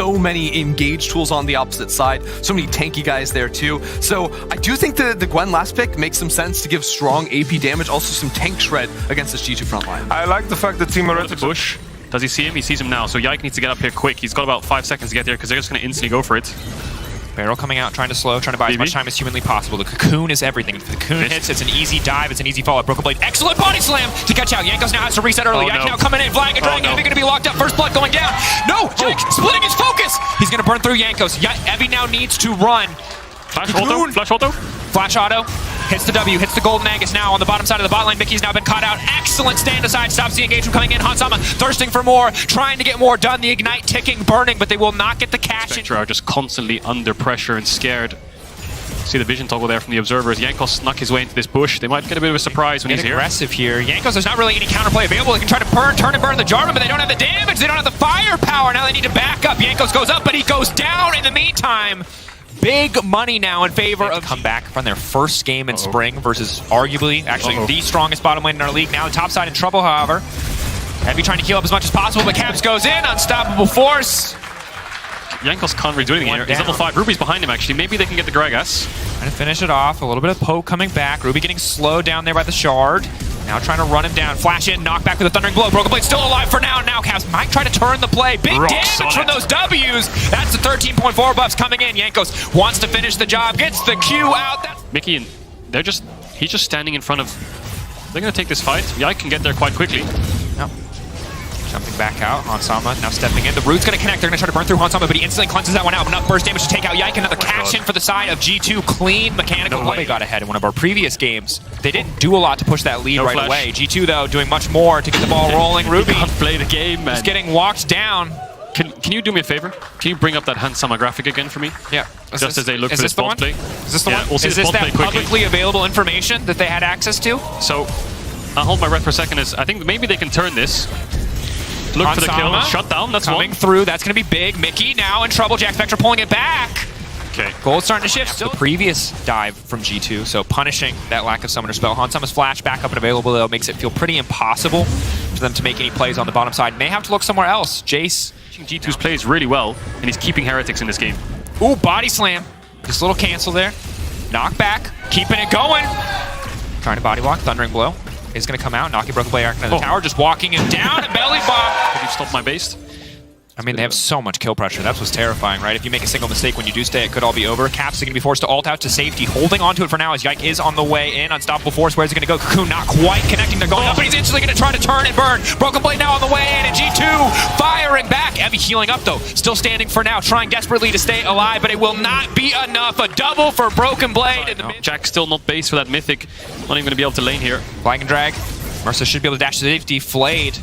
so many engage tools on the opposite side, so many tanky guys there too. So I do think the Gwen last pick makes some sense to give strong AP damage, also some tank shred against this G2 front line. I like the fact that Team Heretics bush. Does he see him? He sees him now. So Yike needs to get up here quick. He's got about 5 seconds to get there because they're just going to instantly go for it. Barrel coming out, trying to slow, trying to buy as much time as humanly possible. The cocoon is everything. If the cocoon hits, it's an easy dive, it's an easy follow-up. Broken Blade, excellent body slam to catch out. Jankos now has to reset early. Yike now coming in, flying and dragging. Evie going to be locked up. First blood going down. No, Jake splitting his focus. He's going to burn through Jankos. Evie now needs to run. Flash auto, flash auto. Flash auto. Hits the W, hits the Golden Angus now on the bottom side of the bot lane. Mickey's now been caught out. Excellent stand aside, stops the engagement coming in. Hansama thirsting for more, trying to get more done. The Ignite ticking, burning, but they will not get the cash. Spectre are just constantly under pressure and scared. See the vision toggle there from the observers. Jankos snuck his way into this bush. They might get a bit of a surprise when he's here. Aggressive here. Jankos, there's not really any counterplay available. They can try to turn and burn the Jarvan, but they don't have the damage. They don't have the firepower. Now they need to back up. Jankos goes up, but he goes down in the meantime. Big money now in favor of come back from their first game in spring versus arguably actually the strongest bottom lane in our league. Now the top side in trouble, however. Heavy trying to heal up as much as possible, but Caps goes in. Unstoppable force. Jankos can't really do anything here. He's level 5. Ruby's behind him, actually. Maybe they can get the Gragas. Trying to finish it off. A little bit of poke coming back. Ruby getting slowed down there by the shard. Now trying to run him down. Flash in, knock back with a Thundering Blow. Broken Blade still alive for now. Now Caps might try to turn the play. Big damage from those W's. That's the 13.4 buffs coming in. Jankos wants to finish the job. Gets the Q out. Mickey, and he's just standing in front of... They're going to take this fight. Yike can get there quite quickly. No. Jumping back out, Hansama now stepping in. The root's going to connect. They're going to try to burn through Hansama, but he instantly cleanses that one out. Enough burst damage to take out Yike. Another cash in for the side of G2. Clean mechanical play. They got ahead in one of our previous games. They didn't do a lot to push that lead right away. G2, though, doing much more to get the ball rolling. Ruby can't play the game, man. He's getting walked down. Can you do me a favor? Can you bring up that Hansama graphic again for me? Yeah. Just as they look for this bot play. Is this the one? We'll see is this that quickly. publicly available information that they had access to? So, I'll hold my breath for a second. I think maybe they can turn this. Look for the kill. Shut down. That's coming one. Through. That's going to be big. Mickey now in trouble. Jack Spectre pulling it back. Okay. Gold's starting to shift. The previous dive from G2, so punishing that lack of Summoner Spell. Hansama's flash back up and available, though, makes it feel pretty impossible for them to make any plays on the bottom side. May have to look somewhere else. Jace. G2's plays really well, and he's keeping Heretics in this game. Ooh, body slam. Just a little cancel there. Knock back. Keeping it going. Trying to body block. Thundering Blow is going to come out. Knocking Broken Blade into the tower. Just walking him down and belly bomb. Could you stop my base? I mean, they have so much kill pressure. That's what's terrifying, right? If you make a single mistake when you do stay, it could all be over. Caps are going to be forced to ult out to safety. Holding onto it for now as Yike is on the way in. Unstoppable force. Where's it going to go? Cocoon not quite connecting. They're going up, but he's instantly going to try to turn and burn. Broken Blade now on the way in, and G2 firing back. Evie healing up, though. Still standing for now, trying desperately to stay alive, but it will not be enough. A double for Broken Blade. In the mid. Jack still not base for that Mythic. Not even going to be able to lane here. Flag and drag. Mercer should be able to dash to safety. Flayed.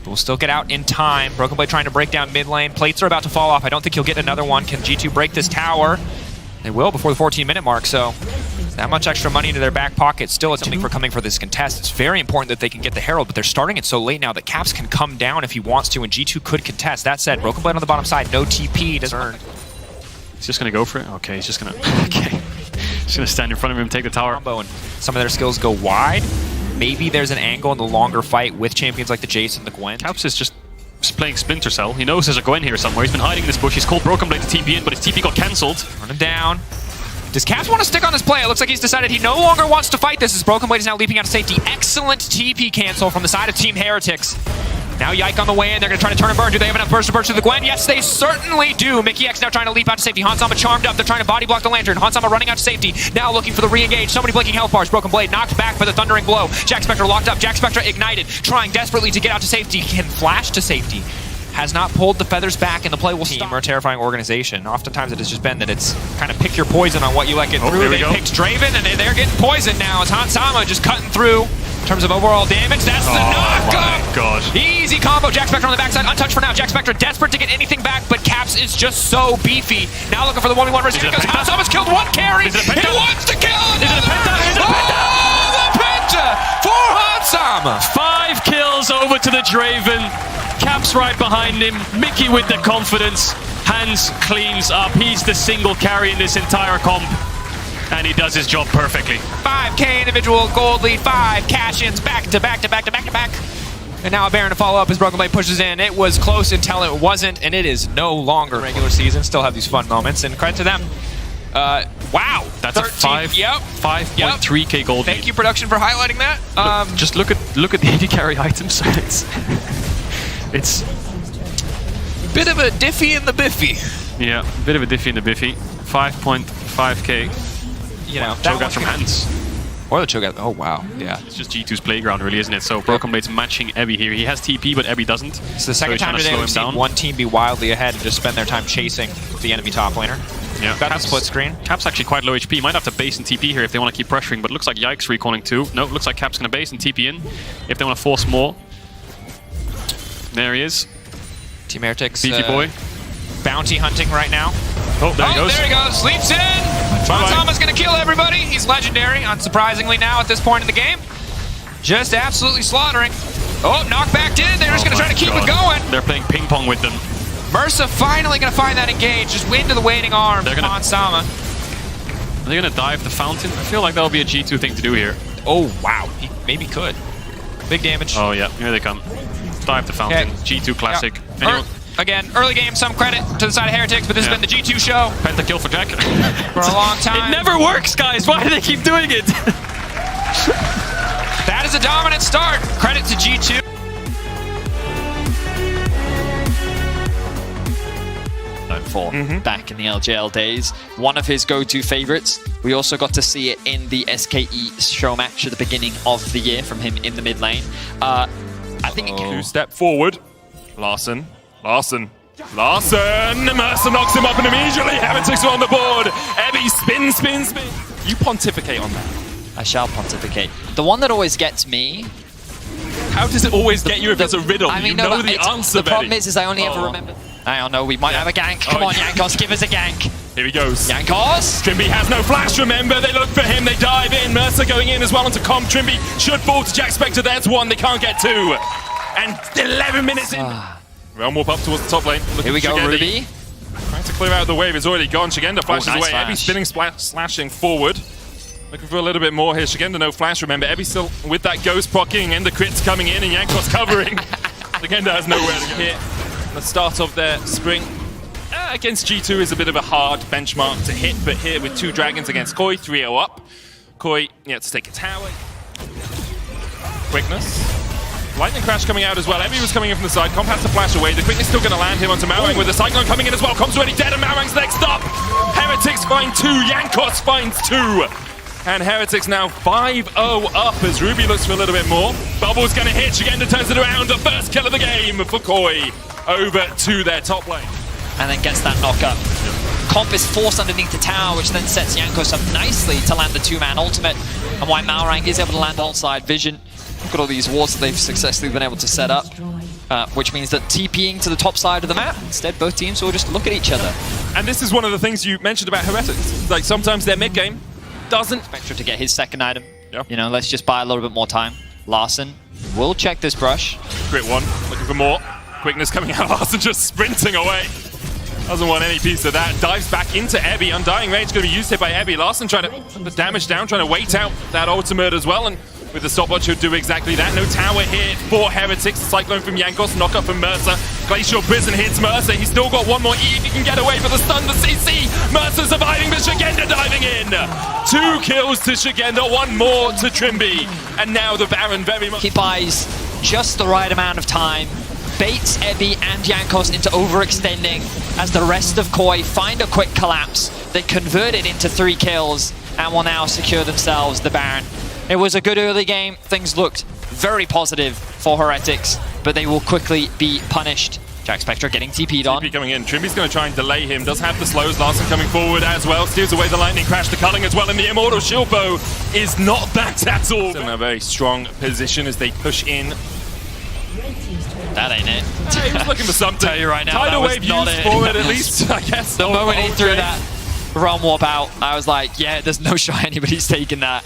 We'll still get out in time. Broken Blade trying to break down mid lane. Plates are about to fall off. I don't think he'll get another one. Can G2 break this tower? They will before the 14-minute mark, so that much extra money into their back pocket. Still, it's something for coming for this contest. It's very important that they can get the Herald, but they're starting it so late now that Caps can come down if he wants to, and G2 could contest. That said, Broken Blade on the bottom side, no TP. Doesn't earn. He's just going to go for it? Okay, he's just going to... Okay. Just going to stand in front of him and take the tower. Combo, and some of their skills go wide. Maybe there's an angle in the longer fight with champions like the Jace and the Gwen. Caps is just playing Splinter Cell. He knows there's a Gwen here somewhere. He's been hiding in this bush. He's called Broken Blade to TP in, but his TP got cancelled. Run him down. Does Caps want to stick on this play? It looks like he's decided he no longer wants to fight this as Broken Blade is now leaping out of safety. Excellent TP cancel from the side of Team Heretics. Now Yike on the way in. They're going to try to turn and burn. Do they have enough burst to burst through the Gwen? Yes, they certainly do. Mickey X now trying to leap out to safety. Hansama charmed up. They're trying to body block the Lantern. Hansama running out to safety. Now looking for the re-engage. Somebody blinking health bars. Broken Blade knocked back for the Thundering Blow. Jack Spectre locked up. Jack Spectre ignited. Trying desperately to get out to safety. Can flash to safety. Has not pulled the feathers back, and the play will stop. Or a terrifying organization. Oftentimes it has just been that it's kind of pick your poison on what you let get through. They picked Draven, and they're getting poisoned now. It's Hansama just cutting through. In terms of overall damage, that's the knock up! God. Easy combo. Jack Spectre on the backside, untouched for now. Jack Spectre desperate to get anything back, but Caps is just so beefy. Now looking for the 1v1 versus Jankos. Hansama's killed one carry. He wants to kill another. Is it a penta? Is it a penta? Oh, the penta for Hansama. 5 kills over to the Draven. Caps right behind him. Mickey with the confidence. Hans cleans up. He's the single carry in this entire comp. And he does his job perfectly. 5K individual gold lead, 5 cash-ins back to back to back to back to back. And now a Baron to follow up as Broken Blade pushes in. It was close until it wasn't, and it is no longer regular season. Still have these fun moments, and credit to them. Wow, That's a 5.3k gold Thank lead. you, production, for highlighting that. Just look at the AD carry items. It's Bit of a diffy in the biffy. yeah, a bit of a diffy in the biffy. 5.5k. You know, Cho'Gath from hands. Or the Cho'Gath. Oh, wow. Yeah. It's just G2's playground, really, isn't it? So Broken Blade's matching Ebby here. He has TP, but Ebby doesn't. It's the second he's time trying to today slow we've him seen down. one team be wildly ahead and just spend their time chasing the enemy top laner. Yeah, Got the split screen. Cap's actually quite low HP. Might have to base and TP here if they want to keep pressuring, but looks like Yike's recalling too. No, looks like Cap's going to base and TP in if they want to force more. There he is. Team Heretics. Beefy boy. Bounty hunting right now. Oh, there he goes. There he goes. Sleeps in. Tama's going to kill everybody. He's legendary, unsurprisingly now at this point in the game. Just absolutely slaughtering. Oh, knockback in. They're just going to try to keep it going. They're playing ping pong with them. Mersa finally going to find that engage. Just wind to the waiting arm on Sama. Are they going to dive the fountain? I feel like that'll be a G2 thing to do here. Oh, wow. He maybe could. Big damage. Oh, yeah. Here they come. Dive the fountain. Okay. G2 classic. Yeah. Anyone? Again, early game, some credit to the side of Heretics, but this has been the G2 show Pentakill for Jack. for a long time. It never works, guys. Why do they keep doing it? That is a dominant start. Credit to G2. For back in the LJL days. One of his go-to favorites. We also got to see it in the SKE show match at the beginning of the year from him in the mid lane. I think it can. Two-step forward. Larson. Mercer knocks him up and immediately Heretics are on the board. Ebby spin. You pontificate on that. I shall pontificate. The one that always gets me. How does it always get you if it's a riddle? I mean, you no, know but the answer, the problem Betty. is I only ever remember. I don't know. We might have a gank. Come on, Yankos, give us a gank. Here he goes. Yankos. Trimby has no flash, remember. They look for him, they dive in. Mercer going in as well onto comp. Trimby should fall to Jack Spectre. That's one, they can't get two. And 11 minutes in. Realm warp up towards the top lane. Here we go, Ruby. Trying to clear out the wave, it's already gone. Shigenda flashes nice away. flash. Ebby spinning, slashing forward. Looking for a little bit more here. Shigenda no flash, remember. Ebby still with that ghost proccing and the crits coming in and Yankos covering. Shigenda has nowhere to go. Here, the start of their spring against G2 is a bit of a hard benchmark to hit, but here with two dragons against Koi, 3-0 up. Koi, to take a tower. Quickness. Lightning Crash coming out as well. Ebby was coming in from the side. Comp has to flash away. The quickness still going to land him onto Malrang with the Cyclone coming in as well. Comp's already dead and Malrang's next up. Heretics find two. Yankos finds two. And Heretics now 5-0 up as Ruby looks for a little bit more. Bubble's going to hit. Shigenda turns it around. The first kill of the game for Koi over to their top lane. And then gets that knock up. Comp is forced underneath the tower, which then sets Yankos up nicely to land the two-man ultimate. And why Malrang is able to land onside vision. Look at all these wards that they've successfully been able to set up, which means that TPing to the top side of the map, instead both teams will just look at each other. And this is one of the things you mentioned about Heretics. Like sometimes their mid game doesn't. Spectre to get his second item. Yeah. You know, let's just buy a little bit more time. Larson will check this brush. Crit one, looking for more. Quickness coming out. Larson just sprinting away. Doesn't want any piece of that. Dives back into Ebby. Undying Rage going to be used here by Ebby. Larson trying to put the damage down, trying to wait out that ultimate as well. And with the stopwatch, he'll do exactly that. No tower here for Heretics. Cyclone from Yankos, knock up from Mercer. Glacial Prison hits Mercer. He's still got one more E if he can get away for the stun. The CC. Mercer surviving, but Shigenda diving in. 2 kills to Shigenda, 1 more to Trimby. And now the Baron very much. He buys just the right amount of time, baits Ebby and Yankos into overextending as the rest of Koi find a quick collapse. They convert it into 3 kills and will now secure themselves the Baron. It was a good early game. Things looked very positive for Heretics, but they will quickly be punished. Jack Spectre getting TP'd on. TP coming in. Trimby's going to try and delay him. Does have the slows. Larson coming forward as well. Steals away the lightning crash. The culling as well. And the Immortal Shield Bow is not that at all. Still in a very strong position as they push in. That ain't it. He was looking for something. Tell you right now, Tidal that was wave not used it. for it at least, I guess. The moment he threw that realm warp out, I was like, yeah, there's no shot anybody's taking that.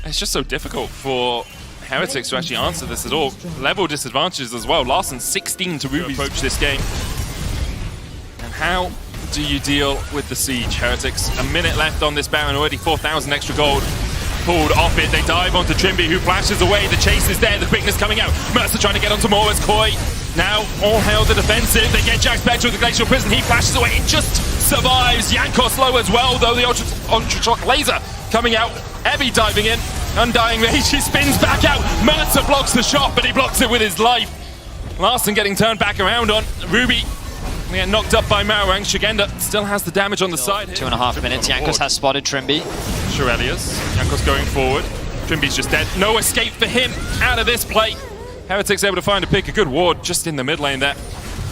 It's just so difficult for Heretics to actually answer this at all. Level disadvantages as well. Larson 16 to Ruby approach this game. And how do you deal with the siege, Heretics? A minute left on this Baron already, 4,000 extra gold pulled off it. They dive onto Trimby, who flashes away. The chase is there, the quickness coming out. Mercer trying to get onto more as Koi. Now, all hail the defensive. They get Jack Spectre with the Glacial Prison. He flashes away. It just survives. Jankos low as well, though. The Ultra Shock Laser coming out. Ebby diving in. Undying Rage. He spins back out. Mercer blocks the shot, but he blocks it with his life. Larson getting turned back around on. Ruby getting knocked up by Maurang. Shigenda still has the damage on the side. 2.5 minutes. Jankos has spotted Trimby. Shirelius. Jankos going forward. Trimby's just dead. No escape for him out of this play. Heretic's able to find a pick. A good ward just in the mid lane there.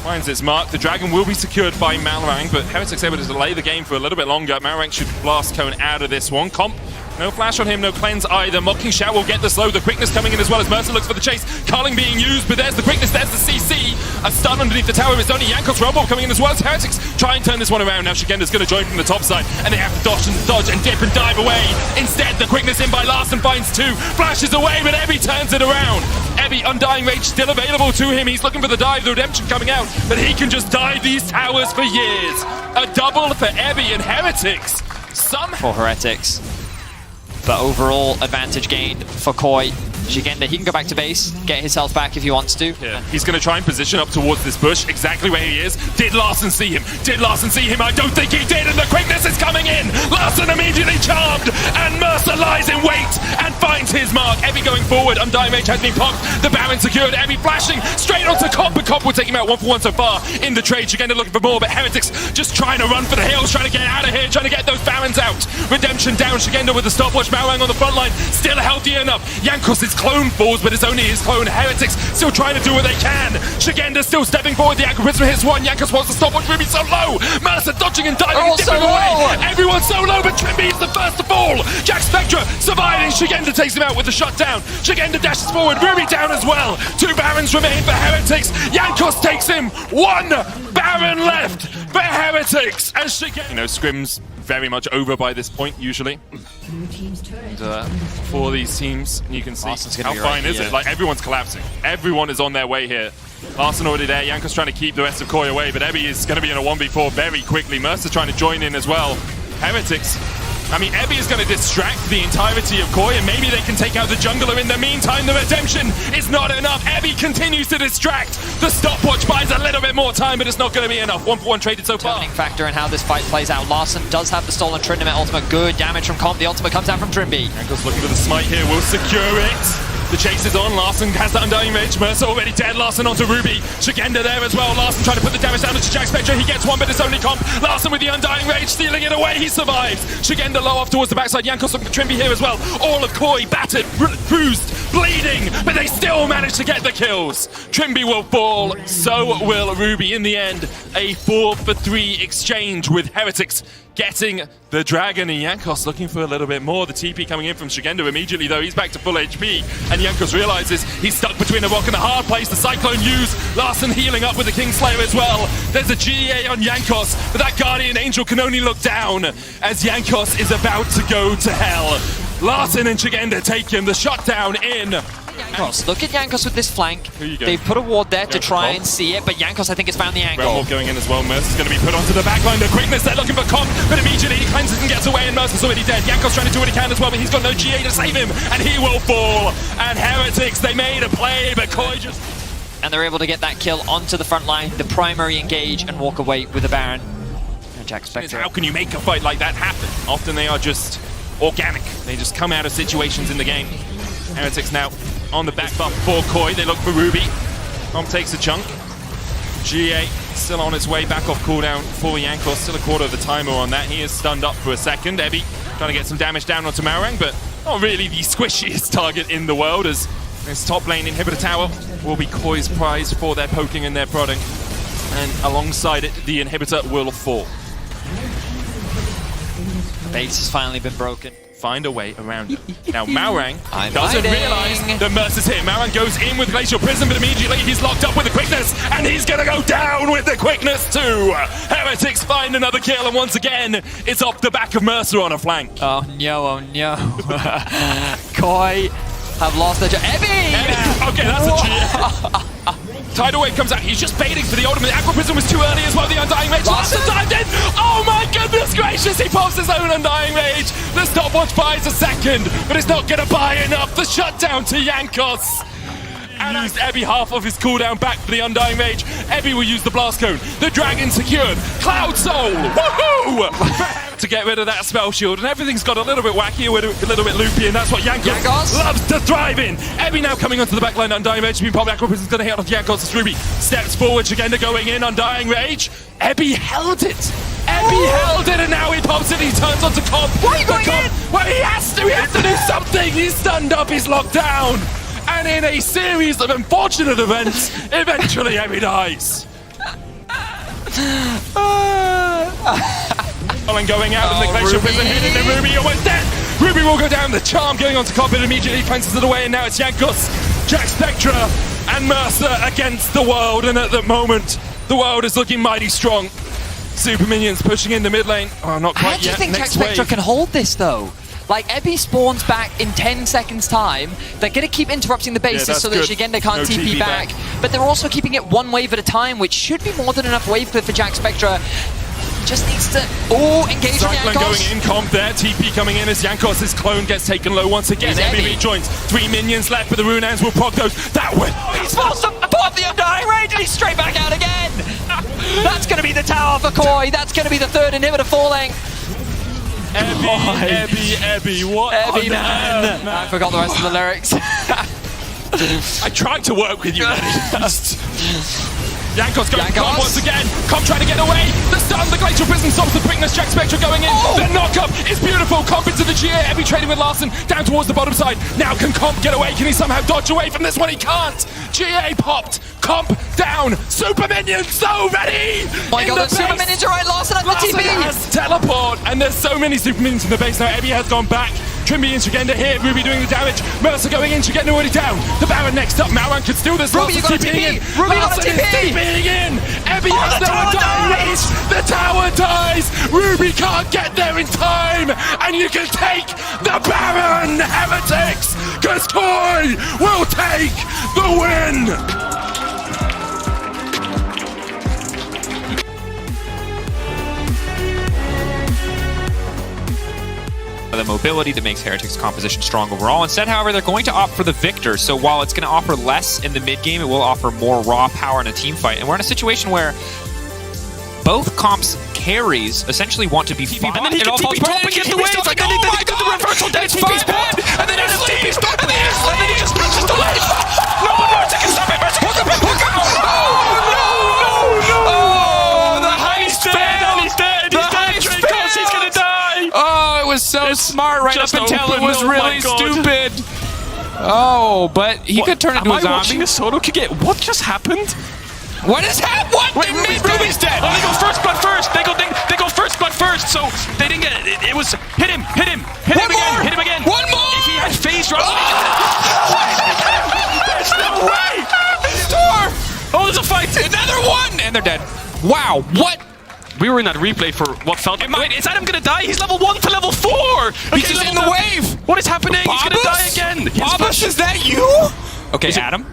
Finds its mark. The dragon will be secured by Maurang, but Heretic's able to delay the game for a little bit longer. Maurang should blast Cone out of this one. Comp, no flash on him, no cleanse either. Mocking Shout will get the slow. The quickness coming in as well as Mercer looks for the chase. Carling being used, but there's the quickness, there's the CC. A stun underneath the tower. It's only Jankos Rumble coming in as well as Heretic's try and turn this one around. Now Shigenda's going to join from the top side, and they have to dodge and dip and dive away. Instead, the quickness in by Larson finds two. Flashes away, but Ebby turns it around. Ebby, Undying Rage still available to him. He's looking for the dive, the redemption coming out, but he can just dive these towers for years. A double for Ebby and Heretic's. For Heretics. But overall advantage gained for Koi. Shigenda, he can go back to base, get his health back if he wants to. Yeah. He's going to try and position up towards this bush, exactly where he is. Did Larson see him? Did Larson see him? I don't think he did, and the quickness is coming in. Larson immediately charmed, and Mercer lies in wait and finds his mark. Ebby going forward, Undying Mage has been popped. The Baron secured, Ebby flashing straight onto Cop, but Cop will take him out 1-for-1 so far in the trade. Shigenda looking for more, but Heretics just trying to run for the hills, trying to get out of here, trying to get those Barons out. Redemption down, Shigenda with the stopwatch, Maurang on the front line, still healthy enough. Jankos' clone falls, but it's only his clone. Heretics still trying to do what they can. Shigenda still stepping forward. The Aqua Prism hits one. Jankos wants to stop watch. Ruby so low. Mercer dodging and diving and dipping away. Everyone's so low, but Trimby is the first to fall. Jack Spectre surviving. Shigenda takes him out with the shutdown. Shigenda dashes forward. Ruby down as well. 2 Barons remain for Heretics. Jankos takes him. 1 Baron left for Heretics. As Shigenda, Scrim's very much over by this point usually. And, for these teams, you can see how fine is it. Like, everyone's collapsing. Everyone is on their way here. Larson already there. Jankos trying to keep the rest of Koi away, but Ebby is going to be in a 1v4 very quickly. Mercer trying to join in as well. Heretics, I mean, Ebby is going to distract the entirety of Koi, and maybe they can take out the jungler. In the meantime, the redemption is not enough. Ebby continues to distract. The stopwatch buys a little bit more time, but it's not going to be enough. 1-for-1 traded so far. Determining factor in how this fight plays out. Larson does have the stolen Trinity ultimate. Good damage from Comp. The ultimate comes out from Trimby. Jankos looking for the smite here. Will secure it. The chase is on. Larson has the Undying Mage. Mercer already dead. Larson onto Ruby. Shigenda there as well. Larson trying to put the damage down to Jack Spectre. He gets one, but it's only Comp. Larson with the Undying Rage, stealing it away. He survives. Shigenda low off towards the backside. Jankos looking for Trimby here as well. All of Koi battered, bruised, bleeding, but they still manage to get the kills. Trimby will fall. So will Ruby. In the end, a 4-for-3 exchange with Heretics getting the dragon, and Jankos looking for a little bit more. The TP coming in from Shigenda immediately, though. He's back to full HP, and Jankos realizes he's stuck between a rock and a hard place. The Cyclone used. Larson healing up with the Kingslayer as well. There's a GA on Jankos, but that Guardian Angel can only look down as Jankos is about to go to hell. Larson and Shigenda take him. The shutdown in. Jankos, look at Jankos with this flank. They've put a ward there to try and see it, but Jankos, I think, has found the angle. Realm going in as well. Mercer's going to be put onto the backline. The quickness, they're looking for Comp, but immediately he cleanses and gets away, and Mercer's already dead. Jankos trying to do what he can as well, but he's got no GA to save him, and he will fall. And Heretics, they made a play, but Koi just... And they're able to get that kill onto the front line, the primary engage, and walk away with the Baron. And Jack Spectre. How can you make a fight like that happen? Often they are just organic. They just come out of situations in the game. Heretics now on the back buff for Koi. They look for Ruby. Comp takes a chunk. GA still on its way back off cooldown for Jankos. Still a quarter of the timer on that. He is stunned up for a second. Ebby trying to get some damage down onto Maurang, but not really the squishiest target in the world, as this top lane inhibitor tower will be Koi's prize for their poking and their prodding. And alongside it, the inhibitor will fall. Base has finally been broken. Find a way around it. Now Maurang doesn't realize that Mercer's here. Maurang goes in with Glacial Prism, but immediately he's locked up with the quickness, and he's gonna go down with the quickness too. Heretics find another kill, and once again, it's off the back of Mercer on a flank. Oh no, Koi have lost their Ebby! Okay, that's a GA. Tidal Wave comes out. He's just baiting for the ultimate. The Aqua Prism was too early as well. The Undying Mage. Larson dived in. Oh my goodness! gracious, he pops his own Undying Rage. The stopwatch buys a second, but it's not going to buy enough. The shutdown to Jankos. And used Ebby half of his cooldown back for the Undying Rage. Ebby will use the Blast Cone. The Dragon secured. Cloud Soul! Woohoo! To get rid of that spell shield, and everything's got a little bit wacky, a little bit loopy, and that's what Jankos loves to thrive in. Ebby now coming onto the backline. Undying Rage being popped back up. Is going to hit off Jankos as Ruby steps forward. Shigenda going in. Undying Rage. Ebby held it. Ebby held it, and now he pops it. He turns onto Comp. Why are you going in? Well, he has to do something. He's stunned up. He's locked down. And in a series of unfortunate events, eventually Ebby dies. And going out, and the Glacial Prison hitting the Ruby, almost dead. Ruby will go down. The Charm going onto Cobbin immediately fences it away, and now it's Jankos, Jack Spectra, and Mercer against the world. And at the moment, the world is looking mighty strong. Super Minions pushing in the mid lane. Oh, not quite yet. How do you think Jack Next Spectra wave. can hold this though? Like, Ebby spawns back in 10 seconds time. They're going to keep interrupting the bases that's so that good. Shigenda can't No TP TP back. back. But they're also keeping it one wave at a time, which should be more than enough wave clear for Jack Spectra. Just needs to engage Cyclone Jankos. going in, Comp there, TP coming in as Jankos' clone gets taken low once again. Here's Ebby Ebby. rejoins. 3 minions left, but the Runehands will proc those. That win. He's supposed to pop the Undying Rage and he's straight back out again. That's going to be the tower for Koi. That's going to be the third inhibitor falling. Ebby, what? Ebby, man. I forgot the rest of the lyrics. I tried to work with you, Jankos going for Comp once again. Comp trying to get away. The stun, the Glacial Prison stops the quickness. Jack Spectra going in. The knock-up is beautiful. Comp into the GA. Ebby trading with Larson down towards the bottom side. Now can Comp get away? Can he somehow dodge away from this one? He can't. GA popped. Comp down. Super Minions so ready. Oh my god, the Super Minions are right. Larson has the Larson TP. has teleport, and there's so many Super Minions in the base now. Ebby has gone back. Trimby and Shigenda here. Ruby doing the damage. Mercer going in. Shigenda already down. The Baron next up. Mauran could steal this. Ruby, you got a TP. Ruby got a Larson is TP. TPing in. Ebby has the no tower Undying dies. Rage. The tower dies. Ruby can't get there in time. And you can take the Baron, Heretics. Because Koi will take the win. The mobility that makes Heretics' composition strong overall. Instead, however, they're going to opt for the Victor. So while it's going to offer less in the mid game, it will offer more raw power in a team fight. And we're in a situation where both comps' carries essentially want to be fought. And then he can TP top and get the waves. Like, then he got the reversal dead TP spot. And then there's TP stop. And then he just reaches the wave. No, but Mercer can stop it. Mercer can stop it. Oh, the heist dead. He's dead. He's gonna die. Oh, it was so smart right up just until it open. was Oh my really God. stupid. Oh, but he could turn into a Am I watching zombie. a solo kick? What just happened? What is happening? What? Wait, Ruby's dead. Oh, they go first blood first. They go first blood first. So they didn't get it. It was hit him again, hit him again. One more. If he had phase drop, there's no way. Oh, there's a fight. Another one, and they're dead. Wow, what? We were in that replay for what felt. Wait, is Adam gonna die? He's level 1 to level 4. He's just in the wave. What is happening? He's gonna die Babus? again. Babus, is that you? Okay, Adam.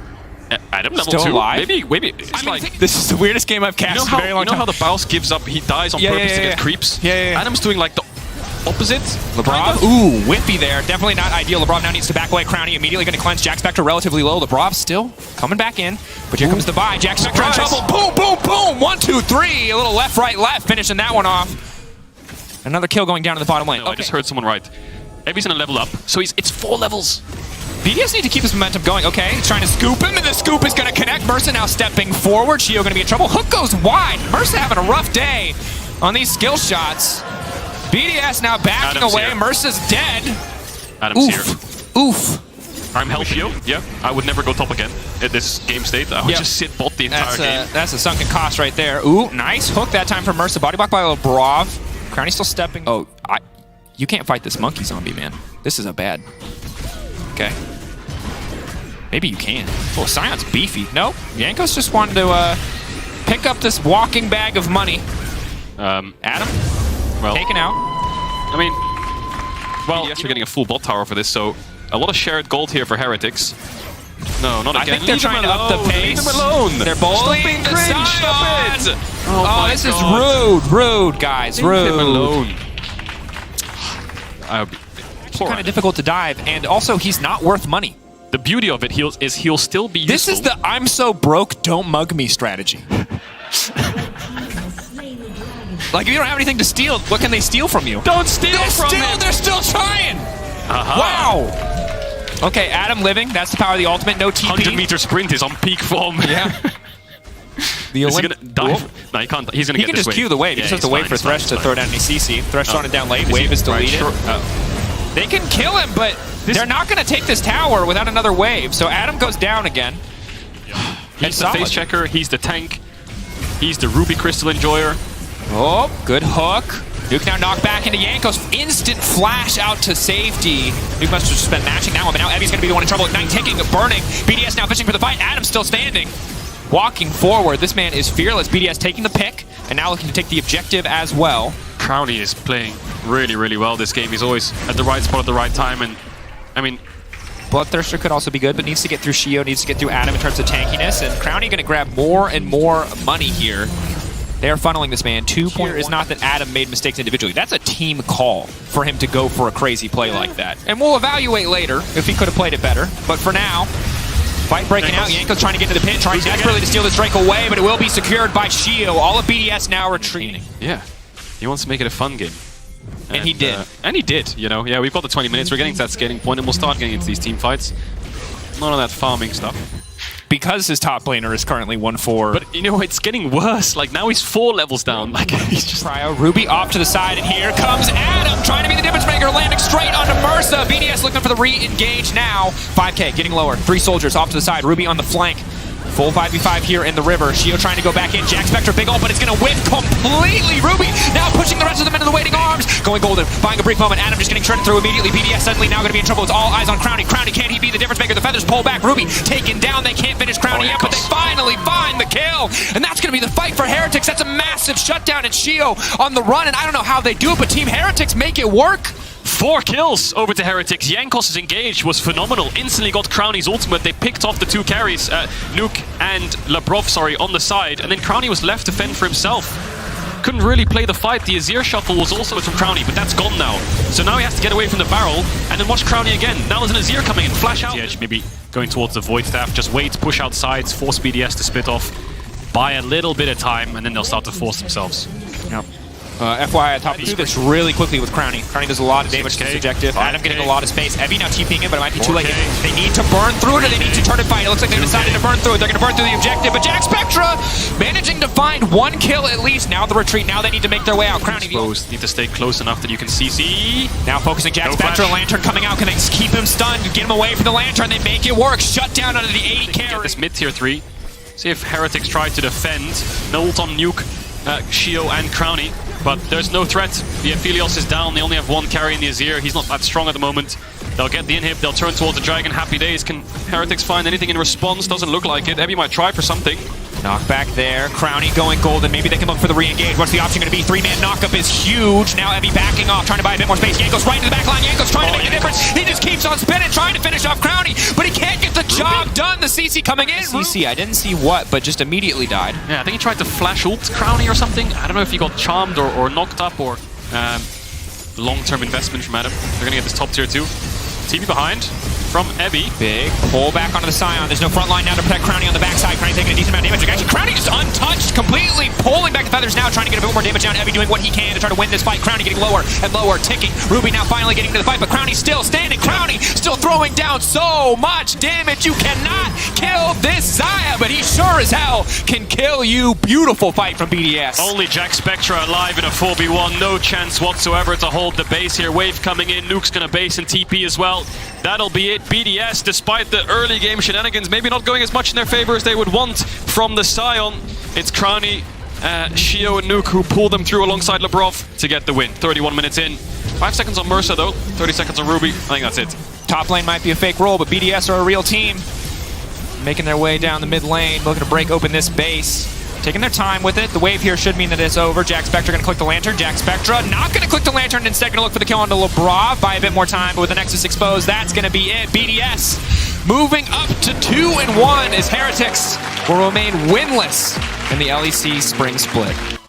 Adam level Still 2. alive? Maybe. It's like. This is the weirdest game I've cast in a very long time. how the Baus gives up? He dies on purpose to get creeps. Yeah. Adam's doing like the opposite. Lebrov, ooh, whippy there. Definitely not ideal. Lebrov now needs to back away. Crowny immediately going to cleanse Jack Spectra relatively low. Lebrov still coming back in, but here comes the buy. Jack Spectra in trouble. Boom, boom, boom. 1, 2, 3. A little left, right, left. Finishing that one off. Another kill going down to the bottom lane. No, I just heard someone right. Ebby's gonna level up, so it's 4 levels. BDS need to keep this momentum going. Okay, he's trying to scoop him, and the scoop is going to connect. Mercer now stepping forward. Shio going to be in trouble. Hook goes wide. Mercer having a rough day on these skill shots. BDS now backing Adam's away. here. Mercer's dead. Adam's here. Oof. I'm helping you. Yeah, I would never go top again at this game state. I would just sit bot the entire game. That's a sunken cost right there. Ooh, nice hook that time from Mercer. Body block by Lebrov. Crowny still stepping. Oh, you can't fight this monkey zombie, man. This is a bad. Okay. Maybe you can. Oh, Scion's beefy. Nope. Jankos just wanted to pick up this walking bag of money. Adam, Well, taken out. I mean, well, yes, we're getting a full bot tower for this, so a lot of shared gold here for Heretics. No, not I again. think they're Leave him trying to up the alone. pace. Leave him alone. They're bullying Stop being the cringe. Stop Scion. it. Oh, my this God. is rude. Rude, guys. Leave Rude. him alone. It's kind of difficult to dive, and also he's not worth money. The beauty of it is he'll still be This useful. is the I'm so broke, don't mug me strategy. Like, if you don't have anything to steal, what can they steal from you? Don't steal from him. They're still trying. Wow. Okay, Adam living. That's the power of the ultimate. No TP. 100-meter sprint is on peak form. Yeah. The Is he gonna dive? No, he can't. He's gonna He get can this just wave. queue the wave. He Yeah, just has to he's wait fine, for he's fine, Thresh he's to fine. throw down any CC. Thresh on it down late. Wave is deleted. They can kill him, but they're not going to take this tower without another wave. So Adam goes down again. He's the face checker. He's the tank. He's the Ruby Crystal enjoyer. Oh, good hook. Nuke now knocked back into Jankos. Instant flash out to safety. Nuke must have just been matching that one, but now Evie's going to be the one in trouble. Ignite ticking, burning. BDS now fishing for the fight. Adam's still standing. Walking forward. This man is fearless. BDS taking the pick, and now looking to take the objective as well. Crowley is playing really, really well this game. He's always at the right spot at the right time, and I mean, Bloodthirster could also be good, but needs to get through Shio, needs to get through Adam in terms of tankiness, and Crowny going to grab more and more money here. They are funneling this man. 2-point is not that Adam made mistakes individually. That's a team call for him to go for a crazy play like that. And we'll evaluate later if he could have played it better. But for now, fight breaking out. Yanko's trying to get to the pin, trying desperately to steal this Drake away, but it will be secured by Shio. All of BDS now retreating. yeah, he wants to make it a fun game. And he did. And he did, you know. Yeah, we've got the 20 minutes. We're getting to that scaling point, and we'll start getting into these team fights. None of that farming stuff. Because his top laner is currently 1-4. But, you know, it's getting worse. Like, now he's 4 levels down. Like, he's just... Cryo, Ruby off to the side, and here comes Adam trying to be the difference maker, landing straight onto Mersa. BDS looking for the re-engage now. 5K getting lower. 3 soldiers off to the side. Ruby on the flank. Full 5v5 here in the river. Shio trying to go back in. Jack Spectre, big ult, but it's going to whip completely. Ruby now pushing the rest of them into the waiting arms. Going golden, buying a brief moment. Adam just getting shredded through immediately. BDS suddenly now going to be in trouble. It's all eyes on Crowny. Crowny, can he be the difference maker? The feathers pull back. Ruby taken down. They can't finish Crowny yet, but they finally find the kill. And that's going to be the fight for Heretics. That's a massive shutdown, and Shio on the run. And I don't know how they do it, but Team Heretics make it work. 4 kills over to Heretics. Jankos' engage was phenomenal. Instantly got Crowny's ultimate. They picked off the 2 carries, Nuke and Labrov, on the side. And then Crowny was left to fend for himself. Couldn't really play the fight. The Azir shuffle was also from Crowny, but that's gone now. So now he has to get away from the barrel and then watch Crowny again. Now there's an Azir coming in. Flash out. The edge, maybe going towards the Void Staff. Just wait, push out sides, force BDS to split off. Buy a little bit of time, and then they'll start to force themselves. Yep. FYI, top do this really quickly with Crowny. Crowny does a lot of damage to this objective. Adam getting a lot of space. Evie now TPing in, but it might be too late. They need to burn through it, or they need to turn it fight. It looks like they decided to burn through it. They're going to burn through the objective, but Jack Spectra managing to find 1 kill at least. Now the retreat. Now they need to make their way out. Crowny Need to stay close enough that you can CC. now focusing Jack Spectra. Lantern coming out. Can they keep him stunned? Get him away from the Lantern. They make it work. Shut down under the 8 Get carry. this mid-tier 3. See if Heretics try to defend. No ult on Nuke, Shio, and Crowny. But there's no threat. The Aphelios is down. They only have 1 carry in the Azir. He's not that strong at the moment. They'll get the inhib. They'll turn towards the Dragon. Happy days. Can Heretics find anything in response? Doesn't look like it. Evie might try for something. Knockback there. Crowny going golden. Maybe they can look for the re-engage. What's the option going to be? 3-man knockup is huge. Now Evie backing off, trying to buy a bit more space. Jankos right into the back line. Jankos trying to make a difference. He just keeps on spinning, trying to finish off Crowny, but he can't get the job done. The CC coming in. CC, I didn't see what, but just immediately died. Yeah, I think he tried to flash ult Crowny or something. I don't know if he got charmed or knocked up or long-term investment from Adam. They're going to get this top tier 2. TP behind from Evie. Big pull back onto the Scion. There's no front line now to protect Crowny on the backside. Crowny taking a decent amount of damage. Actually, Crowny just untouched, completely pulling back the feathers now, trying to get a bit more damage down. Evie doing what he can to try to win this fight. Crowny getting lower and lower, ticking. Ruby now finally getting into the fight, but Crowny still standing. Crowny still throwing down so much damage. You cannot kill this Xayah, but he sure as hell can kill you. Beautiful fight from BDS. Only Jack Spectra alive in a 4v1. No chance whatsoever to hold the base here. Wave coming in. Nuke's going to base and TP as well. That'll be it. BDS, despite the early game shenanigans, maybe not going as much in their favor as they would want from the Scion. It's Crowny, Shio, and Nuke who pull them through alongside Labrov to get the win. 31 minutes in. 5 seconds on Mersa though. 30 seconds on Ruby. I think that's it. Top lane might be a fake roll, but BDS are a real team. Making their way down the mid lane, looking to break open this base. Taking their time with it. The wave here should mean that it's over. Jack Spectra going to click the Lantern. Jack Spectra not going to click the Lantern. Instead going to look for the kill onto Labrov. Buy a bit more time, but with the Nexus exposed, that's going to be it. BDS moving up to 2-1 as Heretics will remain winless in the LEC Spring Split.